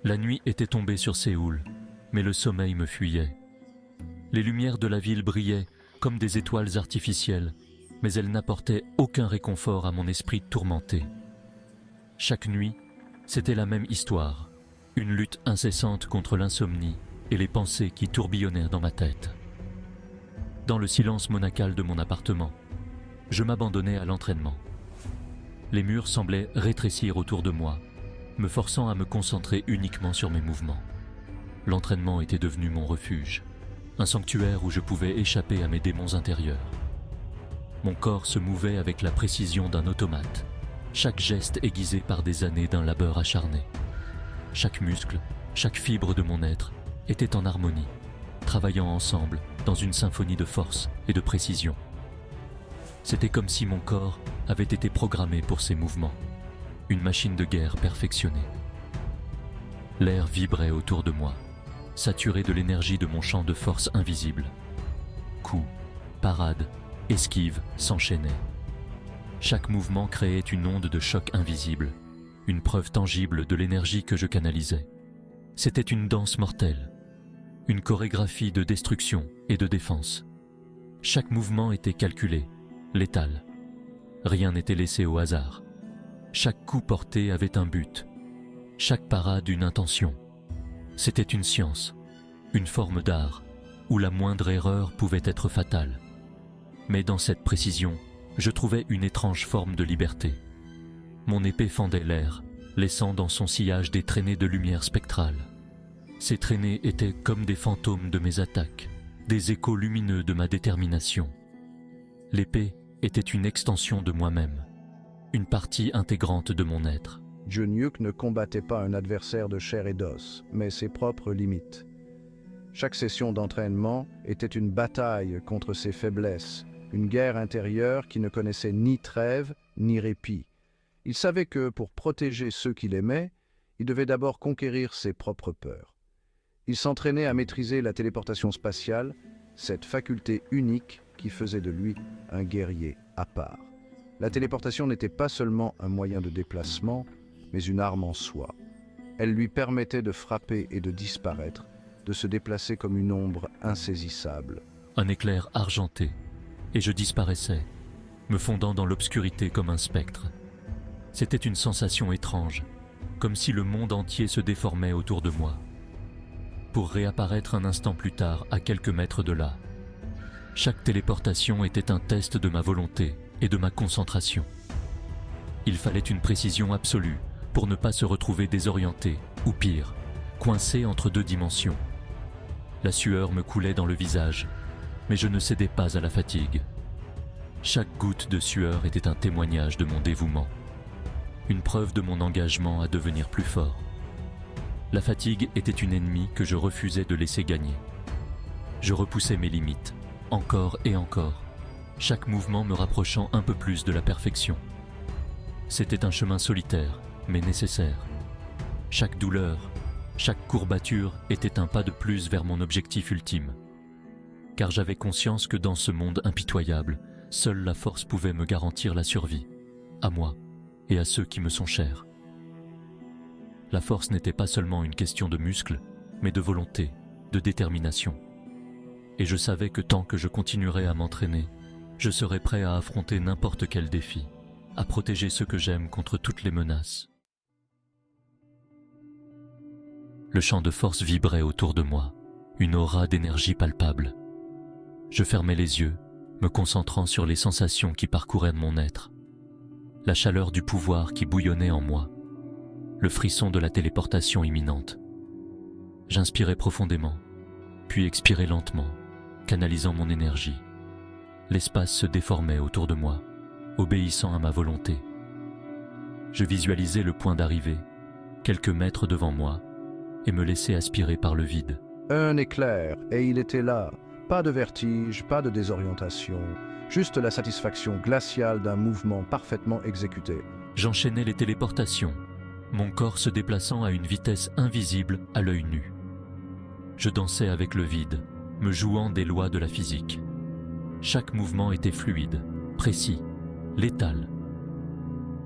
La nuit était tombée sur Séoul, mais le sommeil me fuyait. Les lumières de la ville brillaient comme des étoiles artificielles, mais elles n'apportaient aucun réconfort à mon esprit tourmenté. Chaque nuit, c'était la même histoire, une lutte incessante contre l'insomnie et les pensées qui tourbillonnèrent dans ma tête. Dans le silence monacal de mon appartement, je m'abandonnais à l'entraînement. Les murs semblaient rétrécir autour de moi, me forçant à me concentrer uniquement sur mes mouvements. L'entraînement était devenu mon refuge, un sanctuaire où je pouvais échapper à mes démons intérieurs. Mon corps se mouvait avec la précision d'un automate, chaque geste aiguisé par des années d'un labeur acharné. Chaque muscle, chaque fibre de mon être était en harmonie, travaillant ensemble dans une symphonie de force et de précision. C'était comme si mon corps avait été programmé pour ces mouvements, une machine de guerre perfectionnée. L'air vibrait autour de moi, saturé de l'énergie de mon champ de force invisible. Coups, parades, esquives s'enchaînaient. Chaque mouvement créait une onde de choc invisible, une preuve tangible de l'énergie que je canalisais. C'était une danse mortelle, une chorégraphie de destruction et de défense. Chaque mouvement était calculé, létal. Rien n'était laissé au hasard. Chaque coup porté avait un but, chaque parade une intention. C'était une science, une forme d'art, où la moindre erreur pouvait être fatale. Mais dans cette précision, je trouvais une étrange forme de liberté. Mon épée fendait l'air, laissant dans son sillage des traînées de lumière spectrale. Ces traînées étaient comme des fantômes de mes attaques, des échos lumineux de ma détermination. L'épée était une extension de moi-même, une partie intégrante de mon être. Jun-Hyuk ne combattait pas un adversaire de chair et d'os, mais ses propres limites. Chaque session d'entraînement était une bataille contre ses faiblesses, une guerre intérieure qui ne connaissait ni trêve ni répit. Il savait que, pour protéger ceux qu'il aimait, il devait d'abord conquérir ses propres peurs. Il s'entraînait à maîtriser la téléportation spatiale, cette faculté unique qui faisait de lui un guerrier à part. La téléportation n'était pas seulement un moyen de déplacement, mais une arme en soi. Elle lui permettait de frapper et de disparaître, de se déplacer comme une ombre insaisissable. Un éclair argenté, et je disparaissais, me fondant dans l'obscurité comme un spectre. C'était une sensation étrange, comme si le monde entier se déformait autour de moi, pour réapparaître un instant plus tard à quelques mètres de là. Chaque téléportation était un test de ma volonté et de ma concentration. Il fallait une précision absolue pour ne pas se retrouver désorienté, ou pire, coincé entre deux dimensions. La sueur me coulait dans le visage, mais je ne cédais pas à la fatigue. Chaque goutte de sueur était un témoignage de mon dévouement, une preuve de mon engagement à devenir plus fort. La fatigue était une ennemie que je refusais de laisser gagner. Je repoussais mes limites, encore et encore, chaque mouvement me rapprochant un peu plus de la perfection. C'était un chemin solitaire, mais nécessaire. Chaque douleur, chaque courbature était un pas de plus vers mon objectif ultime. Car j'avais conscience que dans ce monde impitoyable, seule la force pouvait me garantir la survie, à moi et à ceux qui me sont chers. La force n'était pas seulement une question de muscles, mais de volonté, de détermination. Et je savais que tant que je continuerais à m'entraîner, je serais prêt à affronter n'importe quel défi, à protéger ceux que j'aime contre toutes les menaces. Le champ de force vibrait autour de moi, une aura d'énergie palpable. Je fermais les yeux, me concentrant sur les sensations qui parcouraient mon être. La chaleur du pouvoir qui bouillonnait en moi, le frisson de la téléportation imminente. J'inspirais profondément, puis expirais lentement, canalisant mon énergie. L'espace se déformait autour de moi, obéissant à ma volonté. Je visualisais le point d'arrivée, quelques mètres devant moi, et me laissais aspirer par le vide. Un éclair, et il était là. Pas de vertige, pas de désorientation, juste la satisfaction glaciale d'un mouvement parfaitement exécuté. J'enchaînais les téléportations, mon corps se déplaçant à une vitesse invisible à l'œil nu. Je dansais avec le vide, me jouant des lois de la physique. Chaque mouvement était fluide, précis, létal.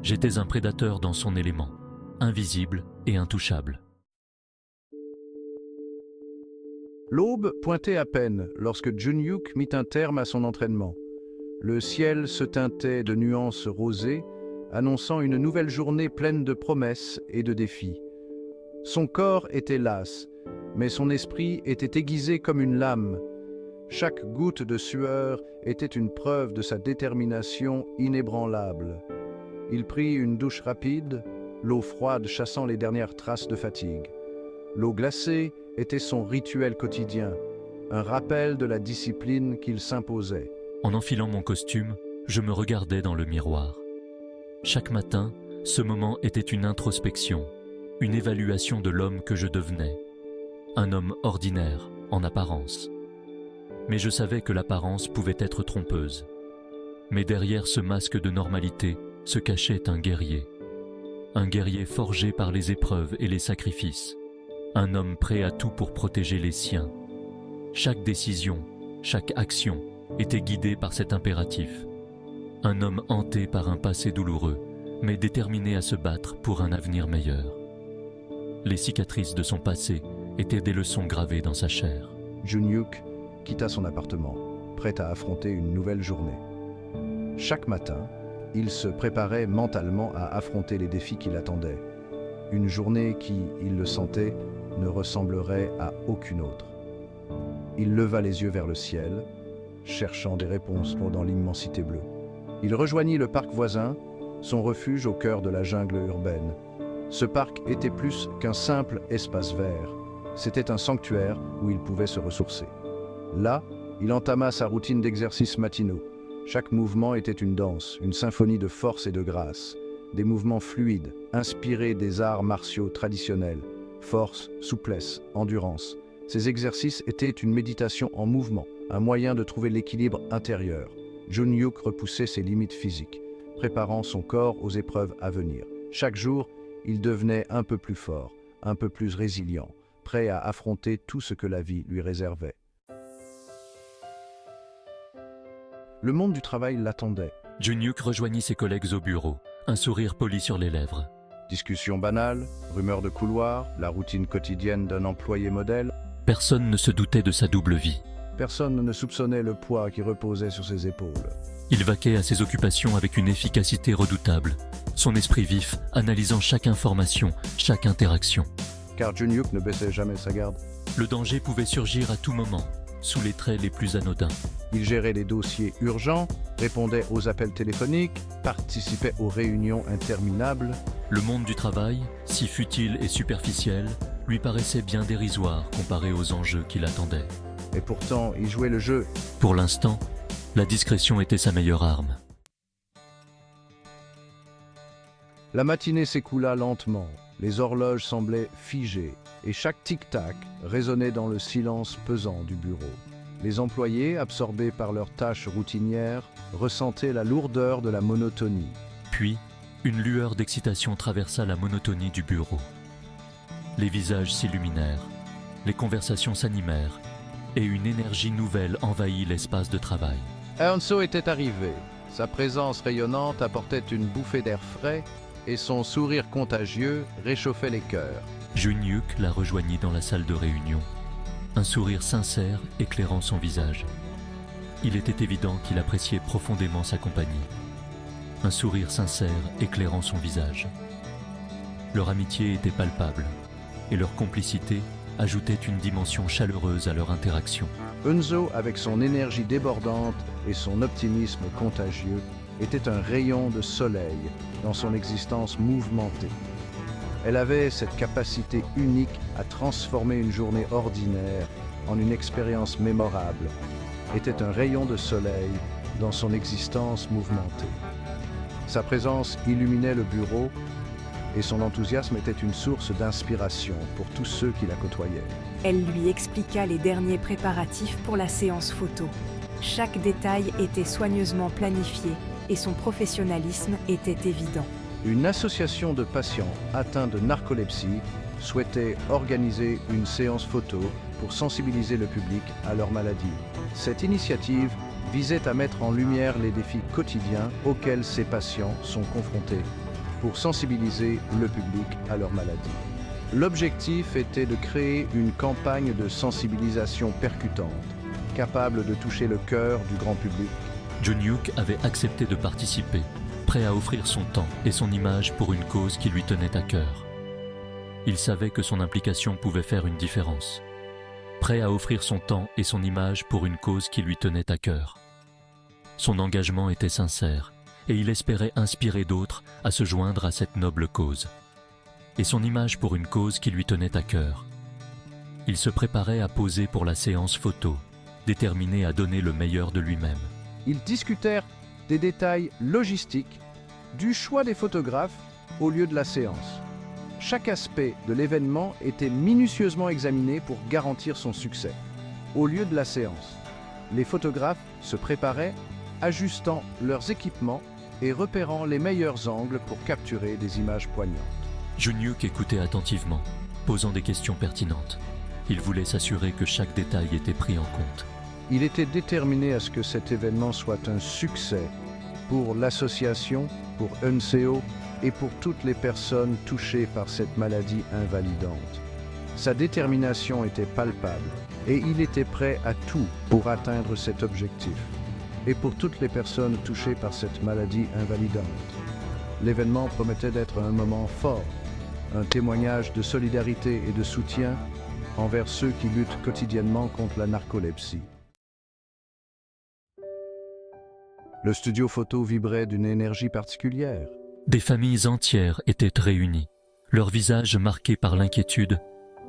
J'étais un prédateur dans son élément, invisible et intouchable. L'aube pointait à peine lorsque Jun-Hyuk mit un terme à son entraînement. Le ciel se teintait de nuances rosées, annonçant une nouvelle journée pleine de promesses et de défis. Son corps était las, mais son esprit était aiguisé comme une lame. Chaque goutte de sueur était une preuve de sa détermination inébranlable. Il prit une douche rapide, l'eau froide chassant les dernières traces de fatigue. L'eau glacée était son rituel quotidien, un rappel de la discipline qu'il s'imposait. En enfilant mon costume, je me regardais dans le miroir. Chaque matin, ce moment était une introspection, une évaluation de l'homme que je devenais. Un homme ordinaire, en apparence. Mais je savais que l'apparence pouvait être trompeuse. Mais derrière ce masque de normalité se cachait un guerrier. Un guerrier forgé par les épreuves et les sacrifices. Un homme prêt à tout pour protéger les siens. Chaque décision, chaque action était guidée par cet impératif. Un homme hanté par un passé douloureux, mais déterminé à se battre pour un avenir meilleur. Les cicatrices de son passé étaient des leçons gravées dans sa chair. Jun-Hyuk quitta son appartement, prêt à affronter une nouvelle journée. Chaque matin, il se préparait mentalement à affronter les défis qui l'attendaient. Une journée qui, il le sentait, ne ressemblerait à aucune autre. Il leva les yeux vers le ciel, cherchant des réponses dans l'immensité bleue. Il rejoignit le parc voisin, son refuge au cœur de la jungle urbaine. Ce parc était plus qu'un simple espace vert. C'était un sanctuaire où il pouvait se ressourcer. Là, il entama sa routine d'exercices matinaux. Chaque mouvement était une danse, une symphonie de force et de grâce. Des mouvements fluides, inspirés des arts martiaux traditionnels. Force, souplesse, endurance. Ces exercices étaient une méditation en mouvement, un moyen de trouver l'équilibre intérieur. Jun-Hyuk repoussait ses limites physiques, préparant son corps aux épreuves à venir. Chaque jour, il devenait un peu plus fort, un peu plus résilient, prêt à affronter tout ce que la vie lui réservait. Le monde du travail l'attendait. Jun-Hyuk rejoignit ses collègues au bureau, un sourire poli sur les lèvres. Discussions banales, rumeurs de couloir, la routine quotidienne d'un employé modèle. Personne ne se doutait de sa double vie. Personne ne soupçonnait le poids qui reposait sur ses épaules. Il vaquait à ses occupations avec une efficacité redoutable, son esprit vif analysant chaque information, chaque interaction. Car Jun-Hyuk ne baissait jamais sa garde. Le danger pouvait surgir à tout moment, sous les traits les plus anodins. Il gérait les dossiers urgents, répondait aux appels téléphoniques, participait aux réunions interminables. Le monde du travail, si futile et superficiel, lui paraissait bien dérisoire comparé aux enjeux qui l'attendaient. Et pourtant, il jouait le jeu. Pour l'instant, la discrétion était sa meilleure arme. La matinée s'écoula lentement, les horloges semblaient figées, et chaque tic-tac résonnait dans le silence pesant du bureau. Les employés, absorbés par leurs tâches routinières, ressentaient la lourdeur de la monotonie. Puis, une lueur d'excitation traversa la monotonie du bureau. Les visages s'illuminèrent, les conversations s'animèrent, et une énergie nouvelle envahit l'espace de travail. Eunso était arrivé. Sa présence rayonnante apportait une bouffée d'air frais, et son sourire contagieux réchauffait les cœurs. Jun-Hyuk la rejoignit dans la salle de réunion, un sourire sincère éclairant son visage. Il était évident qu'il appréciait profondément sa compagnie. Un sourire sincère éclairant son visage. Leur amitié était palpable, et leur complicité ajoutait une dimension chaleureuse à leur interaction. Eunso, avec son énergie débordante et son optimisme contagieux, était un rayon de soleil dans son existence mouvementée. Elle avait cette capacité unique à transformer une journée ordinaire en une expérience mémorable. Était un rayon de soleil dans son existence mouvementée. Sa présence illuminait le bureau et son enthousiasme était une source d'inspiration pour tous ceux qui la côtoyaient. Elle lui expliqua les derniers préparatifs pour la séance photo. Chaque détail était soigneusement planifié et son professionnalisme était évident. Une association de patients atteints de narcolepsie souhaitait organiser une séance photo pour sensibiliser le public à leur maladie. Cette initiative visait à mettre en lumière les défis quotidiens auxquels ces patients sont confrontés, pour sensibiliser le public à leur maladie. L'objectif était de créer une campagne de sensibilisation percutante, capable de toucher le cœur du grand public. Junhyuk avait accepté de participer, prêt à offrir son temps et son image pour une cause qui lui tenait à cœur. Il savait que son implication pouvait faire une différence. Prêt à offrir son temps et son image pour une cause qui lui tenait à cœur. Son engagement était sincère, et il espérait inspirer d'autres à se joindre à cette noble cause. Et son image pour une cause qui lui tenait à cœur. Il se préparait à poser pour la séance photo, déterminé à donner le meilleur de lui-même. Ils discutèrent des détails logistiques, du choix des photographes au lieu de la séance. Chaque aspect de l'événement était minutieusement examiné pour garantir son succès. Au lieu de la séance, les photographes se préparaient, ajustant leurs équipements et repérant les meilleurs angles pour capturer des images poignantes. Junhyuk écoutait attentivement, posant des questions pertinentes. Il voulait s'assurer que chaque détail était pris en compte. Il était déterminé à ce que cet événement soit un succès pour l'association, pour UNCO et pour toutes les personnes touchées par cette maladie invalidante. Sa détermination était palpable et il était prêt à tout pour atteindre cet objectif. Et pour toutes les personnes touchées par cette maladie invalidante, l'événement promettait d'être un moment fort, un témoignage de solidarité et de soutien envers ceux qui luttent quotidiennement contre la narcolepsie. Le studio photo vibrait d'une énergie particulière. Des familles entières étaient réunies, leurs visages marqués par l'inquiétude,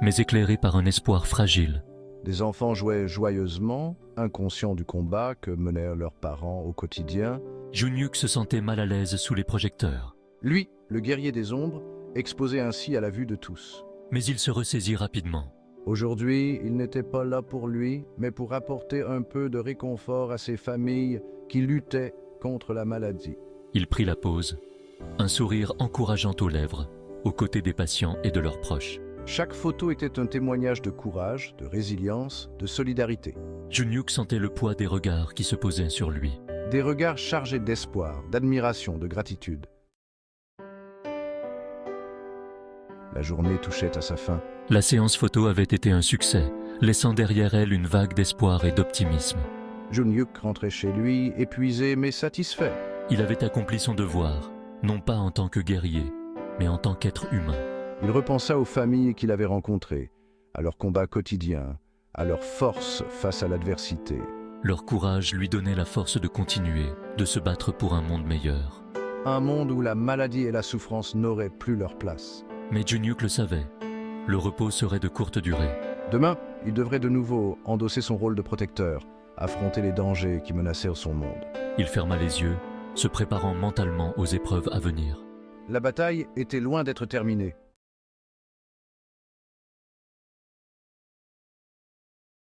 mais éclairés par un espoir fragile. Des enfants jouaient joyeusement, inconscients du combat que menèrent leurs parents au quotidien. Junhyuk se sentait mal à l'aise sous les projecteurs. Lui, le guerrier des ombres, exposé ainsi à la vue de tous. Mais il se ressaisit rapidement. Aujourd'hui, il n'était pas là pour lui, mais pour apporter un peu de réconfort à ces familles qui luttaient contre la maladie. Il prit la pause, un sourire encourageant aux lèvres, aux côtés des patients et de leurs proches. Chaque photo était un témoignage de courage, de résilience, de solidarité. Junhyuk sentait le poids des regards qui se posaient sur lui. Des regards chargés d'espoir, d'admiration, de gratitude. La journée touchait à sa fin. La séance photo avait été un succès, laissant derrière elle une vague d'espoir et d'optimisme. Junhyuk rentrait chez lui, épuisé mais satisfait. Il avait accompli son devoir, non pas en tant que guerrier, mais en tant qu'être humain. Il repensa aux familles qu'il avait rencontrées, à leur combat quotidien, à leur force face à l'adversité. Leur courage lui donnait la force de continuer, de se battre pour un monde meilleur. Un monde où la maladie et la souffrance n'auraient plus leur place. Mais Junhyuk le savait, le repos serait de courte durée. Demain, il devrait de nouveau endosser son rôle de protecteur, affronter les dangers qui menacèrent son monde. Il ferma les yeux, se préparant mentalement aux épreuves à venir. La bataille était loin d'être terminée.